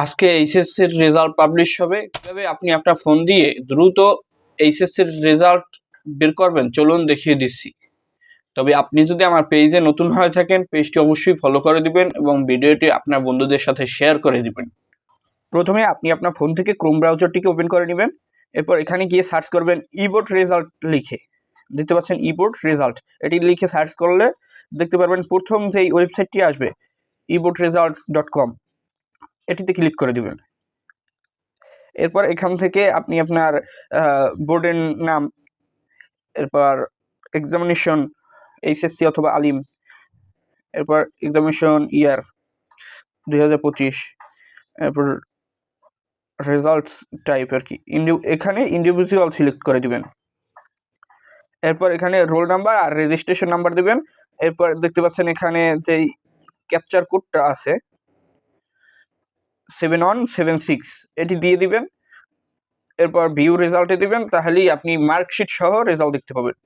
আজকে এইচএসসির result publish হবে। কিভাবে আপনি আপনার ফোন দিয়ে দ্রুত এইচএসসির রেজাল্ট বের করবেন চলুন দেখিয়ে দিচ্ছি। তবে আপনি যদি আমার পেজে নতুন হয়ে থাকেন পেজটি অবশ্যই ফলো করে দিবেন এবং ভিডিওটি আপনার বন্ধুদের সাথে শেয়ার করে দিবেন। প্রথমে আপনি আপনার ফোন থেকে ক্রোম ব্রাউজারটিকে ওপেন করে নেবেন। এরপর এখানে গিয়ে সার্চ করবেন ইবোর্ড রেজাল্ট লিখে, দেখতে পাচ্ছেন ইবোর্ড রেজাল্ট, এটি লিখে সার্চ করলে দেখতে পারবেন প্রথম যেই ওয়েবসাইটটি আসবে eboardresults.com, এটিতে ক্লিক করে দিবেন। এরপর এখান থেকে আপনি আপনার বোর্ডের নাম, এরপর এক্সামিনেশন এইচএসসি অথবা আলিম, এরপর এক্সামিনেশন ইয়ার 2025, এরপর রেজাল্টস টাইপ আর কি এখানে ইন্ডিভিজুয়াল সিলেক্ট করে দিবেন। এরপর এখানে রোল নাম্বার আর রেজিস্ট্রেশন নাম্বার দিবেন। এরপর দেখতে পাচ্ছেন এখানে যেই ক্যাপচার কোডটা আছে 7176 এটি দিয়ে দিবেন। এরপর ভিউ রেজাল্টে দিবেন, তাহলেই আপনি মার্কশিট সহ রেজাল্ট দেখতে পাবেন।